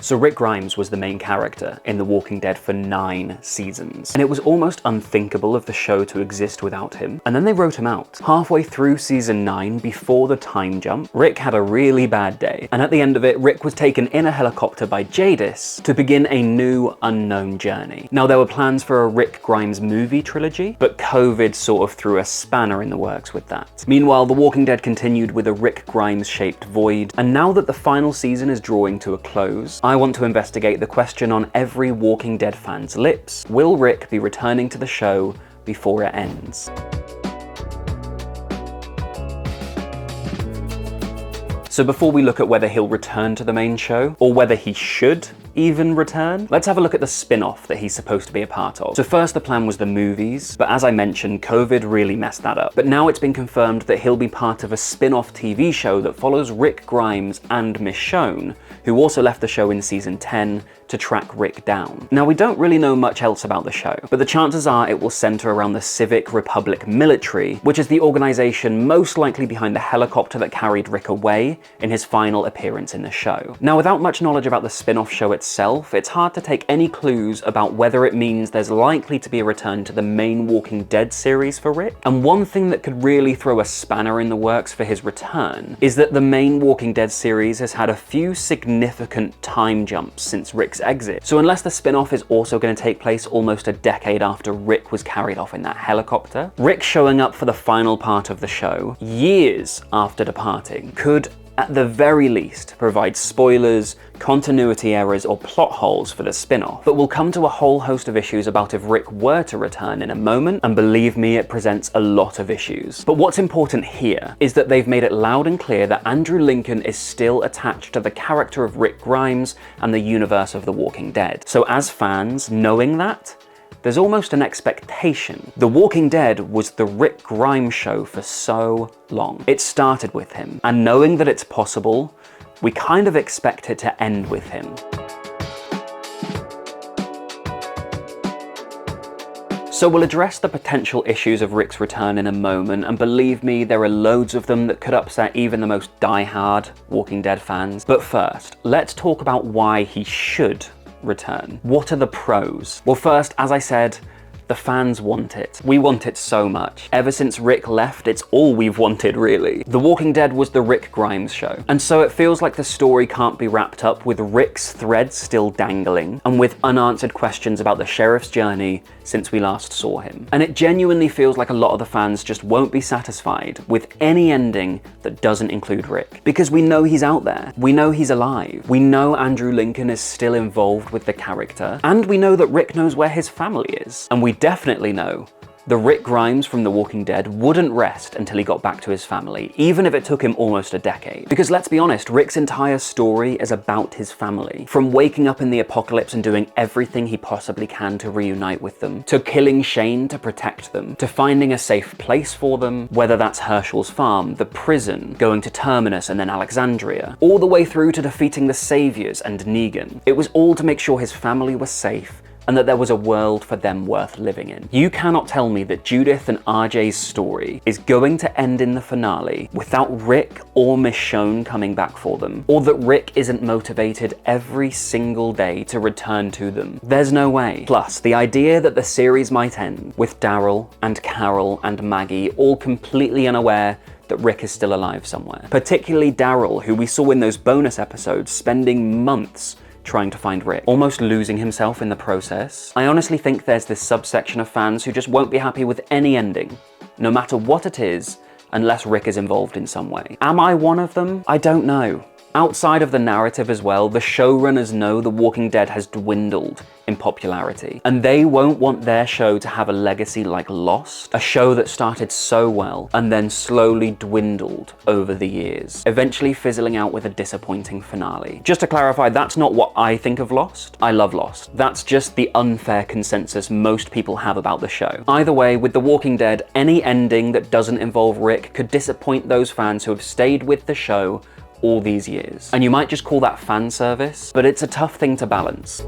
So Rick Grimes was the main character in The Walking Dead for 9 seasons, and it was almost unthinkable of the show to exist without him. And then they wrote him out. Halfway through season 9, before the time jump, Rick had a really bad day, and at the end of it, Rick was taken in a helicopter by Jadis to begin a new, unknown journey. Now, there were plans for a Rick Grimes movie trilogy, but COVID sort of threw a spanner in the works with that. Meanwhile, The Walking Dead continued with a Rick Grimes-shaped void, and now that the final season is drawing to a close, I want to investigate the question on every Walking Dead fan's lips: will Rick be returning to the show before it ends? So before we look at whether he'll return to the main show, or whether he should even return, let's have a look at the spin-off that he's supposed to be a part of. So first the plan was the movies, but as I mentioned, COVID really messed that up. But now it's been confirmed that he'll be part of a spin-off TV show that follows Rick Grimes and Michonne, who also left the show in season 10 to track Rick down. Now, we don't really know much else about the show, but the chances are it will center around the Civic Republic Military, which is the organization most likely behind the helicopter that carried Rick away in his final appearance in the show. Now, without much knowledge about the spin-off show itself, it's hard to take any clues about whether it means there's likely to be a return to the main Walking Dead series for Rick. And one thing that could really throw a spanner in the works for his return is that the main Walking Dead series has had a few significant time jumps since Rick's exit. So unless the spin-off is also going to take place almost a decade after Rick was carried off in that helicopter, Rick showing up for the final part of the show, years after departing, could at the very least provide spoilers, continuity errors, or plot holes for the spin-off. But we'll come to a whole host of issues about if Rick were to return in a moment, and believe me, it presents a lot of issues. But what's important here is that they've made it loud and clear that Andrew Lincoln is still attached to the character of Rick Grimes and the universe of The Walking Dead. So as fans, knowing that, there's almost an expectation. The Walking Dead was the Rick Grimes show for so long. It started with him, and knowing that it's possible, we kind of expect it to end with him. So we'll address the potential issues of Rick's return in a moment, and believe me, there are loads of them that could upset even the most die-hard Walking Dead fans. But first, let's talk about why he should return. What are the pros? Well, first, as I said, the fans want it. We want it so much. Ever since Rick left, it's all we've wanted, really. The Walking Dead was the Rick Grimes show, and so it feels like the story can't be wrapped up with Rick's thread still dangling, and with unanswered questions about the sheriff's journey since we last saw him. And it genuinely feels like a lot of the fans just won't be satisfied with any ending that doesn't include Rick. Because we know he's out there. We know he's alive. We know Andrew Lincoln is still involved with the character. And we know that Rick knows where his family is. And we definitely know the Rick Grimes from The Walking Dead wouldn't rest until he got back to his family, even if it took him almost a decade. Because let's be honest, Rick's entire story is about his family. From waking up in the apocalypse and doing everything he possibly can to reunite with them, to killing Shane to protect them, to finding a safe place for them, whether that's Herschel's farm, the prison, going to Terminus and then Alexandria, all the way through to defeating the Saviors and Negan. It was all to make sure his family was safe, and that there was a world for them worth living in. You cannot tell me that Judith and RJ's story is going to end in the finale without Rick or Michonne coming back for them, or that Rick isn't motivated every single day to return to them. There's no way. Plus, the idea that the series might end with Daryl and Carol and Maggie all completely unaware that Rick is still alive somewhere. Particularly Daryl, who we saw in those bonus episodes spending months trying to find Rick, almost losing himself in the process. I honestly think there's this subsection of fans who just won't be happy with any ending, no matter what it is, unless Rick is involved in some way. Am I one of them? I don't know. Outside of the narrative as well, the showrunners know The Walking Dead has dwindled in popularity, and they won't want their show to have a legacy like Lost, a show that started so well and then slowly dwindled over the years, eventually fizzling out with a disappointing finale. Just to clarify, that's not what I think of Lost. I love Lost. That's just the unfair consensus most people have about the show. Either way, with The Walking Dead, any ending that doesn't involve Rick could disappoint those fans who have stayed with the show all these years. And you might just call that fan service, but it's a tough thing to balance.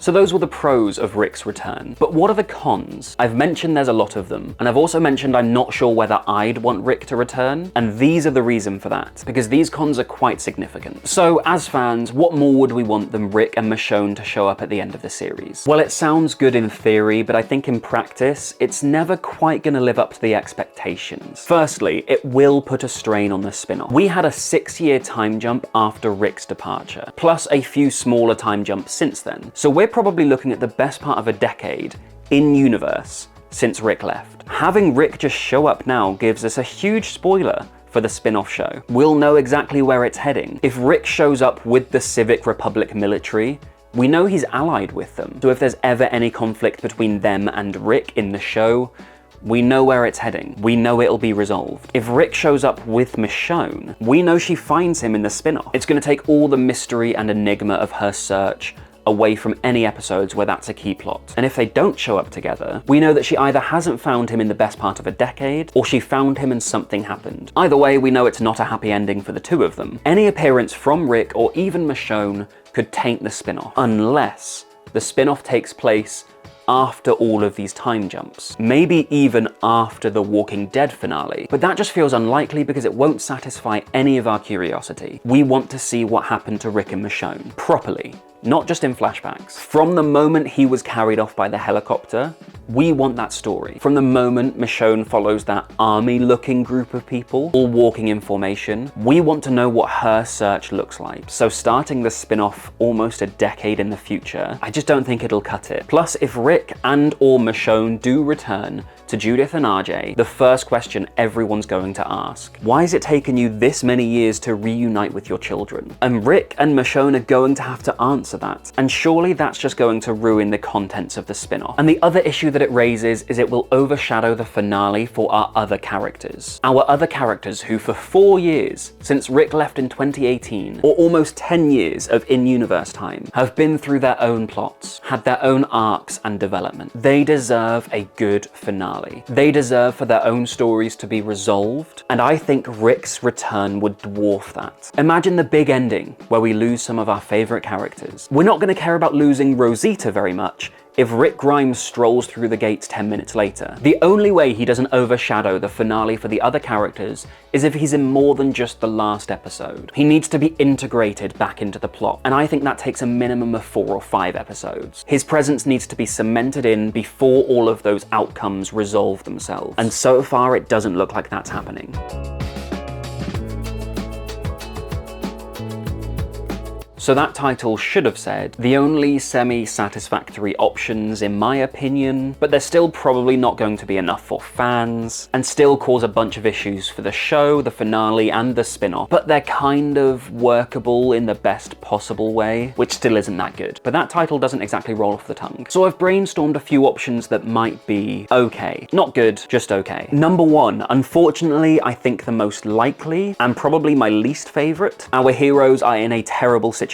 So those were the pros of Rick's return. But what are the cons? I've mentioned there's a lot of them, and I've also mentioned I'm not sure whether I'd want Rick to return, and these are the reason for that, because these cons are quite significant. So as fans, what more would we want than Rick and Michonne to show up at the end of the series? Well, it sounds good in theory, but I think in practice, it's never quite gonna live up to the expectations. Firstly, it will put a strain on the spin-off. We had a 6-year time jump after Rick's departure, plus a few smaller time jumps since then. So we're probably looking at the best part of a decade in universe since Rick left. Having Rick just show up now gives us a huge spoiler for the spin-off show. We'll know exactly where it's heading. If Rick shows up with the Civic Republic military, we know he's allied with them. So if there's ever any conflict between them and Rick in the show, we know where it's heading. We know it'll be resolved. If Rick shows up with Michonne, we know she finds him in the spin-off. It's gonna take all the mystery and enigma of her search away from any episodes where that's a key plot. And if they don't show up together, we know that she either hasn't found him in the best part of a decade, or she found him and something happened. Either way, we know it's not a happy ending for the two of them. Any appearance from Rick or even Michonne could taint the spin-off, unless the spin-off takes place after all of these time jumps. Maybe even after the Walking Dead finale. But that just feels unlikely because it won't satisfy any of our curiosity. We want to see what happened to Rick and Michonne properly, not just in flashbacks. From the moment he was carried off by the helicopter, we want that story. From the moment Michonne follows that army-looking group of people, all walking in formation, we want to know what her search looks like. So starting the spin-off almost a decade in the future, I just don't think it'll cut it. Plus, if Rick and or Michonne do return to Judith and RJ, the first question everyone's going to ask: why has it taken you this many years to reunite with your children? And Rick and Michonne are going to have to answer that. And surely that's just going to ruin the contents of the spin-off. And the other issue that it raises is it will overshadow the finale for our other characters. Our other characters who for 4 years, since Rick left in 2018, or almost 10 years of in-universe time, have been through their own plots, had their own arcs and development. They deserve a good finale. They deserve for their own stories to be resolved, and I think Rick's return would dwarf that. Imagine the big ending where we lose some of our favorite characters. We're not going to care about losing Rosita very much if Rick Grimes strolls through the gates 10 minutes later. The only way he doesn't overshadow the finale for the other characters is if he's in more than just the last episode. He needs to be integrated back into the plot, and I think that takes a minimum of 4 or 5 episodes. His presence needs to be cemented in before all of those outcomes resolve themselves, and so far it doesn't look like that's happening. So that title should have said, the only semi-satisfactory options in my opinion, but they're still probably not going to be enough for fans, and still cause a bunch of issues for the show, the finale, and the spin-off. But they're kind of workable in the best possible way, which still isn't that good. But that title doesn't exactly roll off the tongue. So I've brainstormed a few options that might be okay. Not good, just okay. Number 1, unfortunately, I think the most likely, and probably my least favorite, our heroes are in a terrible situation.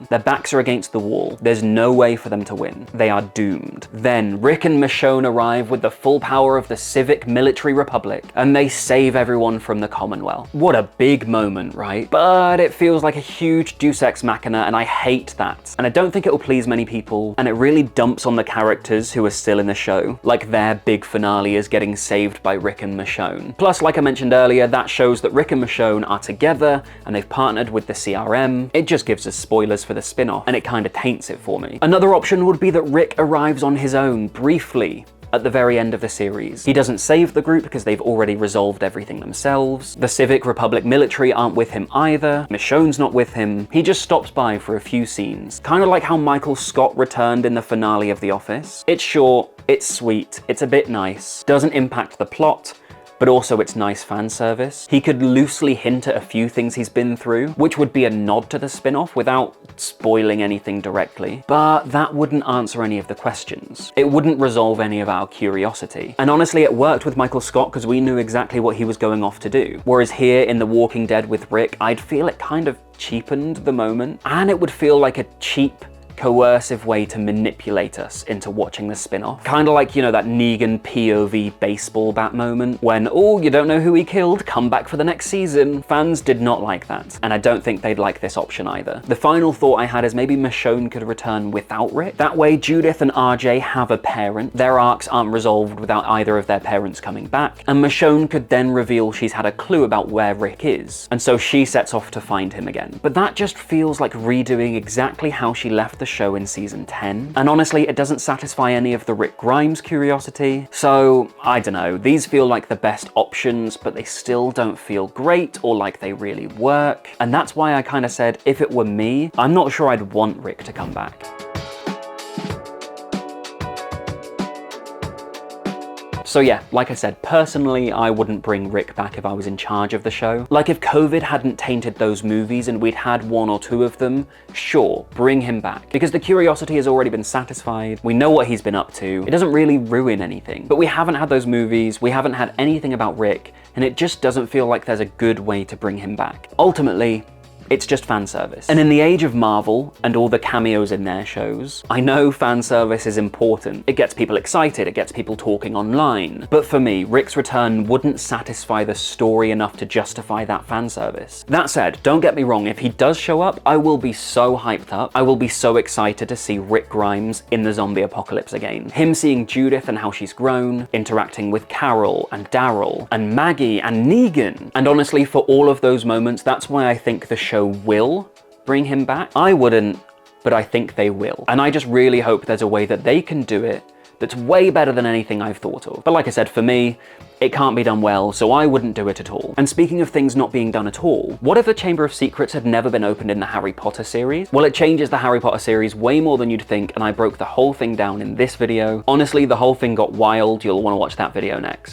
Their backs are against the wall. There's no way for them to win. They are doomed. Then Rick and Michonne arrive with the full power of the Civic Military Republic, and they save everyone from the Commonwealth. What a big moment, right? But it feels like a huge Deus Ex Machina, and I hate that. And I don't think it will please many people, and it really dumps on the characters who are still in the show, like their big finale is getting saved by Rick and Michonne. Plus, like I mentioned earlier, that shows that Rick and Michonne are together, and they've partnered with the CRM. It just gives us spoilers for the spin-off, and it kind of taints it for me. Another option would be that Rick arrives on his own, briefly, at the very end of the series. He doesn't save the group because they've already resolved everything themselves. The Civic Republic military aren't with him either. Michonne's not with him. He just stops by for a few scenes. Kind of like how Michael Scott returned in the finale of The Office. It's short, it's sweet, it's a bit nice, doesn't impact the plot, but also it's nice fan service. He could loosely hint at a few things he's been through, which would be a nod to the spin-off without spoiling anything directly. But that wouldn't answer any of the questions. It wouldn't resolve any of our curiosity. And honestly, it worked with Michael Scott because we knew exactly what he was going off to do. Whereas here in The Walking Dead with Rick, I'd feel it kind of cheapened the moment, and it would feel like a cheap coercive way to manipulate us into watching the spin-off. Kind of like, you know, that Negan POV baseball bat moment when, oh, you don't know who he killed, come back for the next season. Fans did not like that, and I don't think they'd like this option either. The final thought I had is maybe Michonne could return without Rick. That way, Judith and RJ have a parent. Their arcs aren't resolved without either of their parents coming back, and Michonne could then reveal she's had a clue about where Rick is, and so she sets off to find him again. But that just feels like redoing exactly how she left the show in season 10, and honestly, it doesn't satisfy any of the Rick Grimes curiosity, so I don't know. These feel like the best options, but they still don't feel great or like they really work, and that's why I kind of said if it were me, I'm not sure I'd want Rick to come back. So yeah, like I said, personally, I wouldn't bring Rick back if I was in charge of the show. Like, if COVID hadn't tainted those movies and we'd had 1 or 2 of them, sure, bring him back. Because the curiosity has already been satisfied, we know what he's been up to, it doesn't really ruin anything. But we haven't had those movies, we haven't had anything about Rick, and it just doesn't feel like there's a good way to bring him back. Ultimately, it's just fan service. And in the age of Marvel and all the cameos in their shows, I know fan service is important. It gets people excited, it gets people talking online. But for me, Rick's return wouldn't satisfy the story enough to justify that fan service. That said, don't get me wrong, if he does show up, I will be so hyped up. I will be so excited to see Rick Grimes in the zombie apocalypse again. Him seeing Judith and how she's grown, interacting with Carol and Daryl and Maggie and Negan. And honestly, for all of those moments, that's why I think the show will bring him back. I wouldn't, but I think they will. And I just really hope there's a way that they can do it that's way better than anything I've thought of. But like I said, for me, it can't be done well, so I wouldn't do it at all. And speaking of things not being done at all, what if the Chamber of Secrets had never been opened in the Harry Potter series? Well, it changes the Harry Potter series way more than you'd think, and I broke the whole thing down in this video. Honestly, the whole thing got wild. You'll want to watch that video next.